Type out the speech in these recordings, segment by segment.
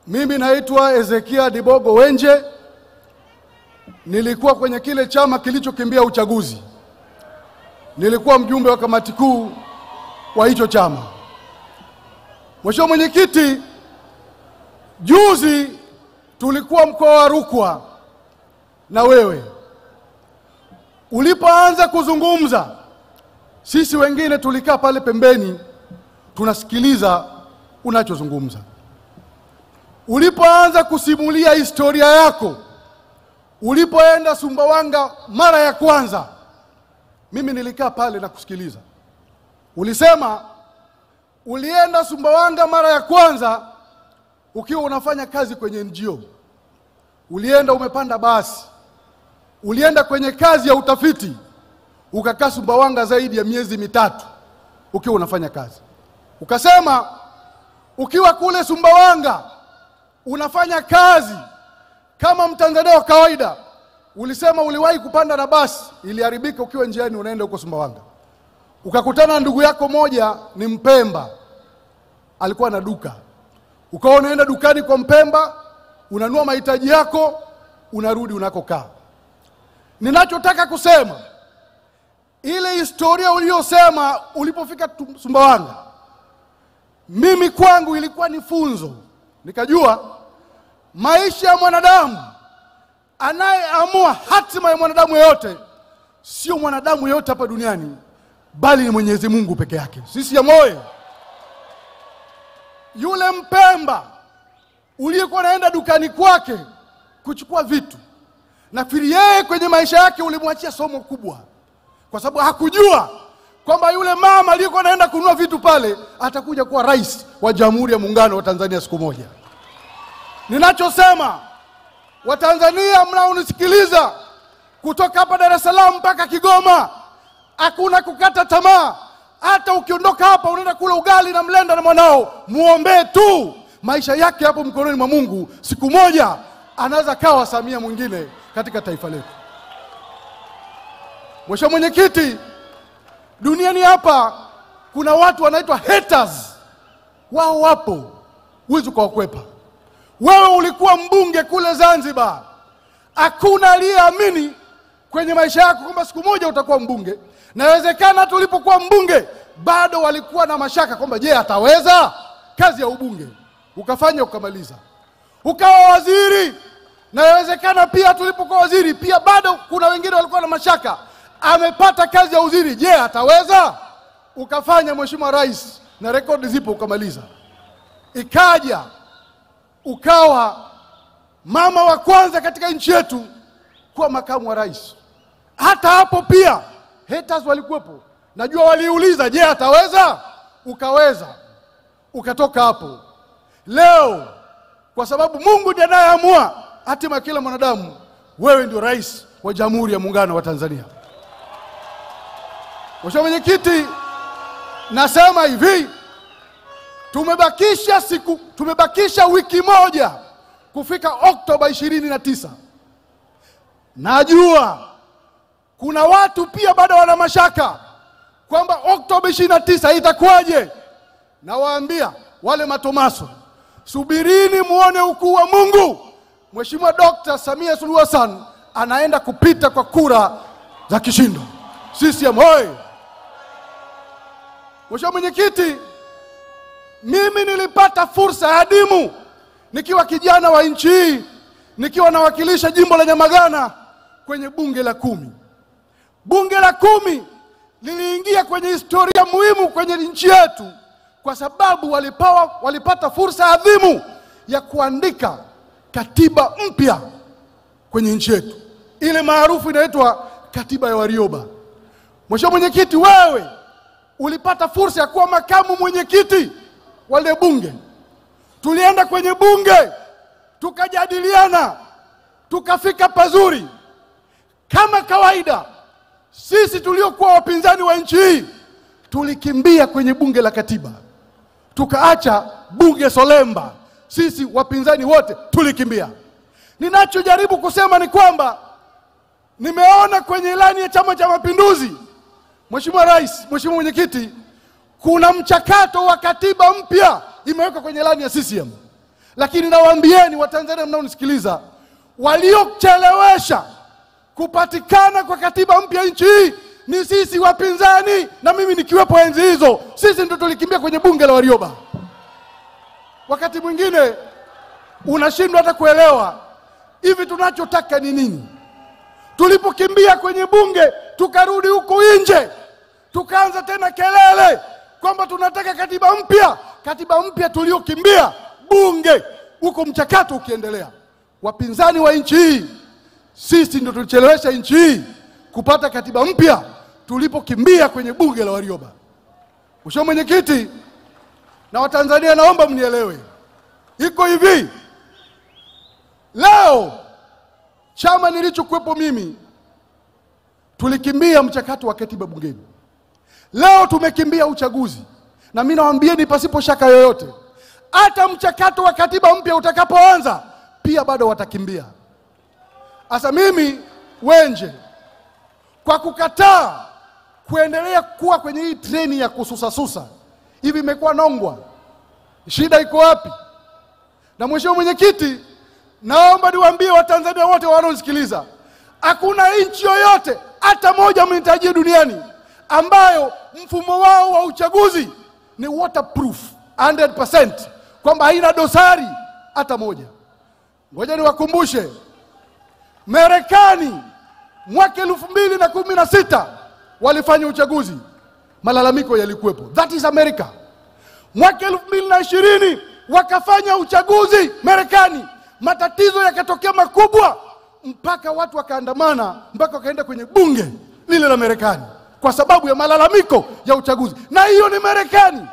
Mimi naitwa Ezekia Dibogo Wenje. Nilikuwa kwenye kile chama kilichokimbia uchaguzi. Nilikuwa mjumbe wa kamati kuu wa hicho chama. Mheshimiwa Mwenyekiti, juzi tulikuwa mkoa wa Rukwa na wewe. Ulipoanza kuzungumza, sisi wengine tulikaa pale pembeni tunasikiliza unachozungumza. Ulipoanza kusimulia historia yako, ulipoenda Sumbawanga mara ya kwanza, mimi nilikaa pale na kusikiliza. Ulisema ulienda Sumbawanga mara ya kwanza ukiwa unafanya kazi kwenye NGO. Ulienda umepanda basi. Ulienda kwenye kazi ya utafiti. Ukakaa Sumbawanga zaidi ya miezi 3 ukiwa unafanya kazi. Ukasema ukiwa kule Sumbawanga unafanya kazi kama Mtanzania wa kawaida. Ulisema uliwahi kupanda na basi iliharibika ukiwa njiani unaenda huko Sumbawanga. Ukakutana na ndugu yako moja ni Mpemba, alikuwa na duka. Ukawa unaenda dukani kwa Mpemba, unanunua mahitaji yako, unarudi unakokaa. Ninachotaka kusema, ile historia uliyosema ulipofika Sumbawanga, mimi kwangu ilikuwa ni funzo. Nikajua maisha ya mwanadamu, anayeamua hatima ya mwanadamu yote sio mwanadamu yote hapa duniani, bali ni Mwenyezi Mungu peke yake. Sisi ya moyo. Yule Mpemba uliyekuwa naenda dukani kwake kuchukua vitu, nafikiri yeye kwenye maisha yake ulimwachia somo kubwa, kwa sababu hakujua kwamba yule mama aliyekuwa naenda kununua vitu pale atakuja kuwa rais wa Jamhuri ya Muungano wa Tanzania siku moja. Ninachosema, Watanzania mnaonisikiliza kutoka hapa Dar es Salaam mpaka Kigoma, hakuna kukata tamaa. Hata ukiondoka hapa unaenda kula ugali na mlenda na mwanao, muombe tu maisha yake hapo mkononi mwa Mungu. Siku moja anaweza kawa Samia mwingine katika taifa letu. Mheshimiwa Mwenyekiti, duniani hapa kuna watu wanaitwa haters. Wao wapo, huwezi kuwakwepa. Wewe ulikuwa mbunge kule Zanzibar. Hakuna aliyeamini kwenye maisha yako kwamba siku moja utakuwa mbunge. Na inawezekana hata ulipokuwa mbunge bado walikuwa na mashaka kwamba je, ataweza kazi ya ubunge. Ukafanya ukamaliza. Ukawa waziri. Na inawezekana pia tulipokuwa waziri pia bado kuna wengine walikuwa na mashaka. Amepata kazi ya waziri, je, ataweza? Ukafanya Mheshimiwa Rais na rekodi zipo ukamaliza. Ikaja ukawa mama wa kwanza katika nchi yetu kuwa makamu wa rais. Hata hapo pia haters walikuwepo. Najua waliuliza, je, ataweza? Ukaweza. Ukatoka hapo. Leo kwa sababu Mungu ndiye anayeamua hatima ya kila mwanadamu, wewe ndio rais wa Jamhuri ya Muungano wa Tanzania. Mheshimiwa Mwenyekiti, nasema hivi, tumebakisha wiki moja kufika Oktoba 29. Najua kuna watu pia bado wana mashaka kwamba Oktoba 29 itakuwaje. Nawaambia wale matomaso, subirini muone ukuu wa Mungu. Mheshimiwa Dr. Samia Suluhu Hassan anaenda kupita kwa kura za kishindo. Sisi hoi. Mheshimiwa Mwenyekiti, mimi nilipata fursa adimu nikiwa kijana wa nchi hii, nikiwa nawakilisha jimbo la Nyamagana kwenye bunge la 10. Bunge la 10 liliingia kwenye historia muhimu kwenye nchi yetu kwa sababu walipata fursa adhimu ya kuandika katiba mpya kwenye nchi yetu. Ile maarufu inaitwa katiba ya Warioba. Mheshimiwa Mwenyekiti, wewe ulipata fursa ya kuwa makamu mwenyekiti wale bunge. Tulienda kwenye bunge, tukajadiliana, tukafika pazuri. Kama kawaida, sisi tuliokuwa wapinzani wa nchi hii tulikimbia kwenye bunge la katiba. Tukaacha bunge solemba. Sisi wapinzani wote tulikimbia. Ninachojaribu kusema ni kwamba nimeona kwenye ilani ya Chama cha Mapinduzi, Mheshimiwa Rais, Mheshimiwa Mwenyekiti, kuna mchakato wa katiba mpya imewekwa kwenye ilani ya CCM. Lakini nawaambieni Watanzania mnaonisikiliza, waliochelewesha kupatikana kwa katiba mpya nchi hii ni sisi wapinzani, na mimi nikiwepo enzi hizo. Sisi ndio tulikimbia kwenye bunge la Warioba. Wakati mwingine unashindwa hata kuelewa hivi tunachotaka ni nini. Tulipokimbia kwenye bunge, tukarudi huko nje, tukaanza tena kelele kwamba tunataka katiba mpya. Katiba mpya tuliokimbia bunge, huko mchakato ukiendelea. Wapinzani wa nchi hii, sisi ndio tulichelewesha nchi hii kupata katiba mpya tulipokimbia kwenye bunge la Warioba. Mheshimiwa Mwenyekiti na Watanzania, naomba mnielewe. Iko hivi, leo chama nilichokuwepo mimi tulikimbia mchakato wa katiba bungeni. Leo tumekimbia uchaguzi, na mimi nawaambieni pasipo shaka yoyote, hata mchakato wa katiba mpya utakapoanza pia bado watakimbia. Asa mimi Wenje, kwa kukataa kuendelea kuwa kwenye hii treni ya kususasusa hivi imekuwa nongwa, shida iko wapi? Na Mheshimiwa Mwenyekiti, naomba niwaambie Watanzania wote wanaosikiliza, hakuna nchi yoyote hata moja mnitajie duniani ambayo mfumo wao wa uchaguzi ni waterproof 100%, kwamba haina dosari hata moja. Ngoja niwakumbushe, Marekani mwaka 2016 walifanya uchaguzi, malalamiko yalikuwepo. That is America. Mwaka 2020 wakafanya uchaguzi Marekani, matatizo yakatokea makubwa mpaka watu wakaandamana, mpaka wakaenda kwenye bunge lile la Marekani kwa sababu ya malalamiko ya uchaguzi. Na hiyo ni Marekani.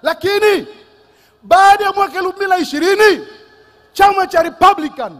Lakini baada ya mwaka 2020 chama cha Republican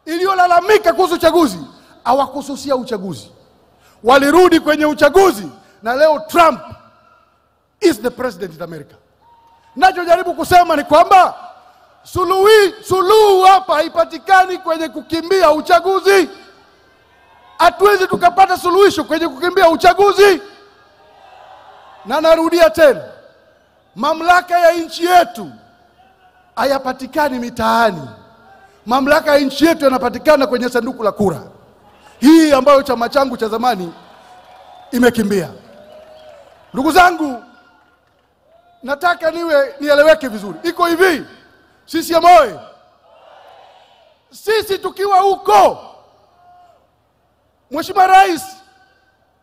iliyolalamika kuhusu uchaguzi hawakususia uchaguzi, walirudi kwenye uchaguzi, na leo Trump is the president in America. Nachojaribu kusema ni kwamba suluhu hapa haipatikani kwenye kukimbia uchaguzi. Hatuwezi tukapata suluhisho kwenye kukimbia uchaguzi. Na narudia tena, mamlaka ya nchi yetu hayapatikani mitaani. Mamlaka ya nchi yetu yanapatikana kwenye sanduku la kura, hii ambayo chama changu cha zamani imekimbia. Ndugu zangu, nataka nieleweke vizuri. Iko hivi, sisi moyo, sisi tukiwa huko, Mheshimiwa Rais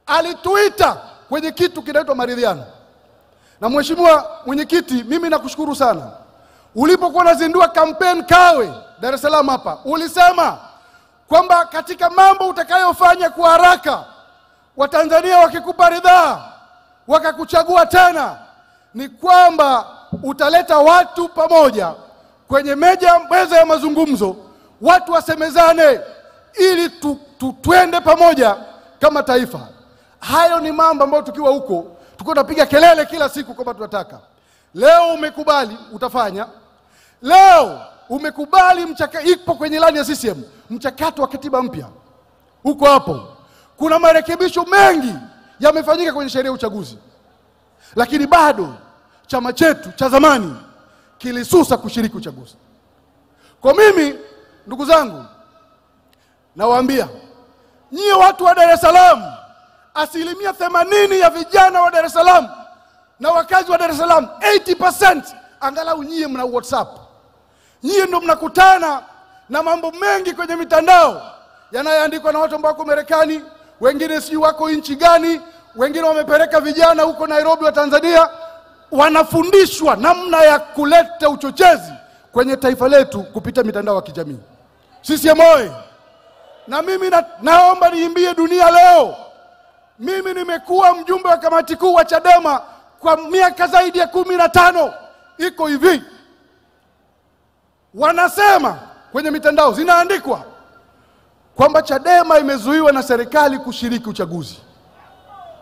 alituita kwenye kitu kinaitwa maridhiano. Na Mheshimiwa Mwenyekiti, mimi nakushukuru sana. Ulipokuwa unazindua kampeni Kawe Dar es Salaam hapa, ulisema kwamba katika mambo utakayofanya kwa haraka, Watanzania wakikupa ridhaa wakakuchagua tena, ni kwamba utaleta watu pamoja kwenye meza ya mazungumzo, watu wasemezane ili tuende pamoja kama taifa. Hayo ni mambo ambayo tukiwa huko tulikuwa tunapiga kelele kila siku kwamba tunataka. Leo umekubali utafanya. Leo umekubali ipo kwenye ilani ya CCM mchakato wa katiba mpya. Huko hapo kuna marekebisho mengi yamefanyika kwenye sheria ya uchaguzi, lakini bado chama chetu cha zamani kilisusa kushiriki uchaguzi. Kwa mimi, ndugu zangu, nawaambia nyie watu wa Dar es Salaam, 80% ya vijana wa Dar es Salaam na wakazi wa Dar es Salaam, 80% angalau nyie mna WhatsApp. Nyie ndio mnakutana na mambo mengi kwenye mitandao yanayoandikwa na watu ambao wako Marekani, wengine sijui wako nchi gani, wengine wamepeleka vijana huko Nairobi wa Tanzania, wanafundishwa namna ya kuleta uchochezi kwenye taifa letu kupita mitandao ya kijamii. Sisi moyo, na mimi naomba niimbie dunia leo, mimi nimekuwa mjumbe wa kamati kuu wa Chadema kwa miaka zaidi ya 15. Iko hivi, wanasema kwenye mitandao zinaandikwa kwamba Chadema imezuiwa na serikali kushiriki uchaguzi.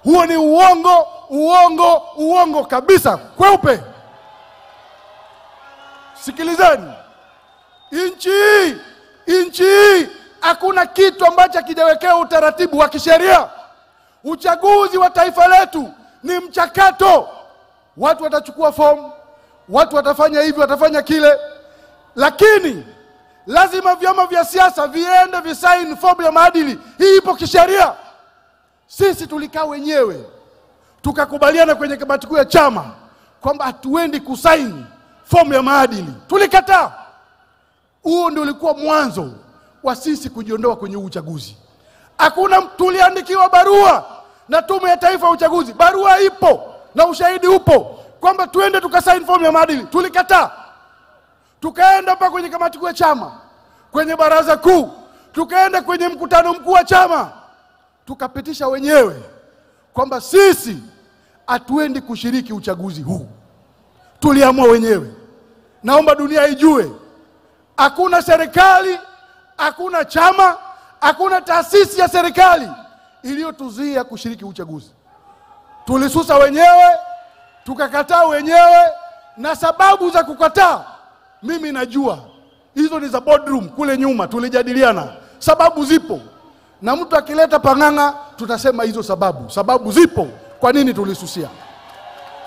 Huo ni uongo kabisa, kweupe. Sikilizeni, nchi hii hakuna kitu ambacho kijawekea utaratibu wa kisheria. Uchaguzi wa taifa letu ni mchakato. Watu watachukua fomu, watu watafanya hivi, watafanya kile, lakini lazima vyama vya siasa viende visaini fomu ya maadili. Hii ipo kisheria. Sisi tulikaa wenyewe tukakubaliana kwenye kamati kuu ya chama kwamba hatuendi kusaini fomu ya maadili. Tulikataa. Huo ndio ulikuwa mwanzo wa sisi kujiondoa kwenye uchaguzi. Hakuna, tuliandikiwa barua na Tume ya Taifa ya Uchaguzi. Barua ipo na ushahidi upo kwamba tuende tukasaini fomu ya maadili. Tulikataa. Tukaenda hapa kwenye kamati kuu ya chama, kwenye baraza kuu, tukaenda kwenye mkutano mkuu wa chama, tukapitisha wenyewe kwamba sisi hatuendi kushiriki uchaguzi huu. Tuliamua wenyewe. Naomba dunia ijue, hakuna serikali, hakuna chama, hakuna taasisi ya serikali iliyotuzuia kushiriki uchaguzi. Tulisusa wenyewe, tukakataa wenyewe, na sababu za kukataa mimi najua. Hizo ni za boardroom kule nyuma, tulijadiliana. Sababu zipo. Na mtu akileta panganga tutasema hizo sababu. Sababu zipo kwa nini tulisusia.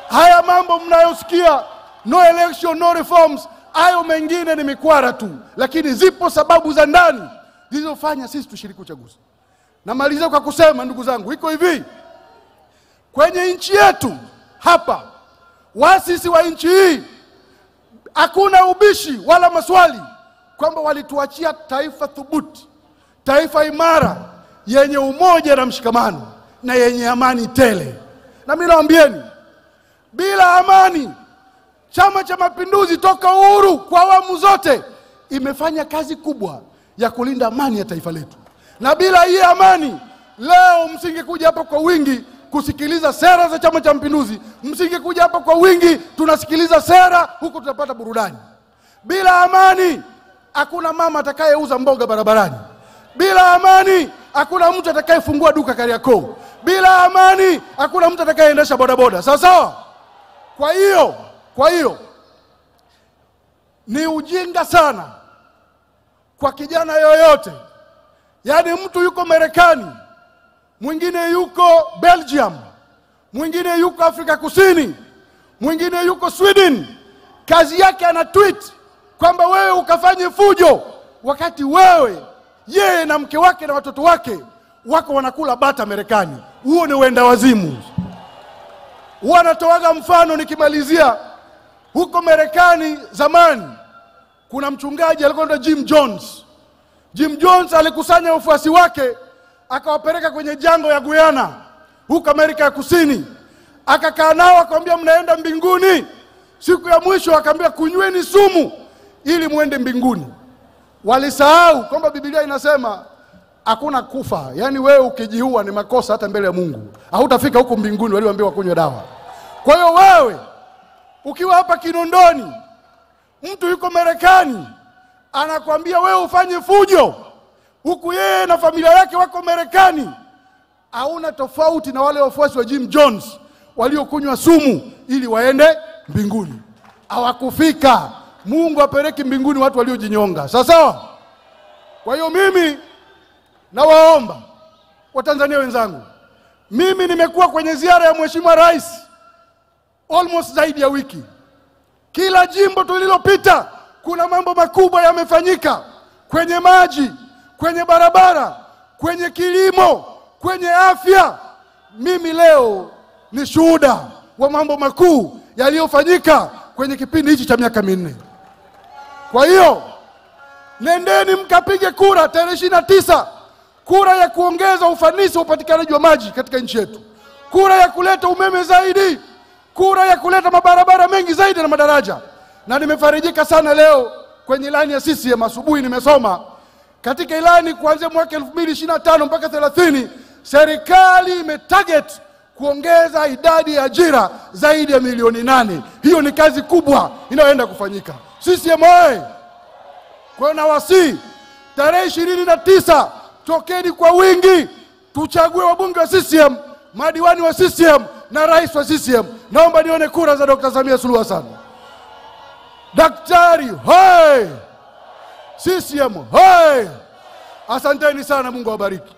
Haya mambo mnayosikia, no election, no reforms, hayo mengine ni mikwara tu, lakini zipo sababu za ndani zilizofanya sisi tushiriki uchaguzi. Namaliza kwa kusema, ndugu zangu, iko hivi. Kwenye nchi yetu hapa, waasisi wa nchi hii, hakuna ubishi wala maswali kwamba walituachia taifa thubuti, taifa imara, yenye umoja na mshikamano, na yenye amani tele. Na mimi naambieni, bila amani, Chama cha Mapinduzi toka uhuru kwa awamu zote imefanya kazi kubwa ya kulinda amani ya taifa letu. Na bila hii amani, leo msingekuja hapa kwa wingi kusikiliza sera za Chama cha Mapinduzi, msingekuja hapa kwa wingi tunasikiliza sera huku tutapata burudani. Bila amani, hakuna mama atakayeuza mboga barabarani. Bila amani, hakuna mtu atakayefungua duka Kariakoo. Bila amani, hakuna mtu atakayeendesha bodaboda. Sawa sawa? Kwa hiyo ni ujinga sana kwa kijana yoyote, yaani mtu yuko Marekani, mwingine yuko Belgium, mwingine yuko Afrika Kusini, mwingine yuko Sweden, kazi yake ana tweet kwamba wewe ukafanye fujo, wakati wewe, yeye na mke wake na watoto wake wako wanakula bata Marekani. Huo ni wenda wazimu. Wanatoaga mfano nikimalizia. Huko Marekani zamani kuna mchungaji alikuwa anaitwa Jim Jones. Jim Jones alikusanya wafuasi wake akawapeleka kwenye jangwa ya Guyana huko Amerika ya Kusini. Akakaa nao akamwambia mnaenda mbinguni. Siku ya mwisho akamwambia kunyweni sumu ili muende mbinguni. Walisahau kwamba Biblia inasema hakuna kufa. Yaani wewe ukijiua ni makosa hata mbele ya Mungu. Hautafika huko mbinguni walioambiwa kunywa dawa. Kwa hiyo wewe ukiwa hapa Kinondoni, mtu yuko Marekani anakuambia wewe ufanye fujo, huku yeye na familia yake wako Marekani, hauna tofauti na wale wafuasi wa Jim Jones waliokunywa sumu ili waende mbinguni. Hawakufika. Mungu apeleke mbinguni watu waliojinyonga. Sawa? Kwa hiyo mimi nawaomba Watanzania wenzangu, mimi nimekuwa kwenye ziara ya Mheshimiwa Rais almost zaidi ya wiki. Kila jimbo tulilopita kuna mambo makubwa yamefanyika, kwenye maji, kwenye barabara, kwenye kilimo, kwenye afya. Mimi leo ni shuhuda wa mambo makuu yaliyofanyika kwenye kipindi hichi cha miaka 4. Kwa hiyo nendeni mkapige kura tarehe 29, kura ya kuongeza ufanisi wa upatikanaji wa maji katika nchi yetu, kura ya kuleta umeme zaidi, kura ya kuleta mabarabara mengi zaidi na madaraja. Na nimefarijika sana leo kwenye ilani ya CCM asubuhi nimesoma katika ilani kuanzia mwaka 2025 mpaka 30 serikali imetarget kuongeza idadi ya ajira zaidi ya milioni 8. Hiyo ni kazi kubwa inayoenda kufanyika. CCM oye! Kwa nawasi tarehe 29 tokeni kwa wingi tuchague wabunge wa CCM, madiwani wa CCM na rais wa CCM. Naomba nione kura za Dr. Samia Suluhu Hassan. Daktari hoi! CCM hoi! Asanteni sana, Mungu awabariki.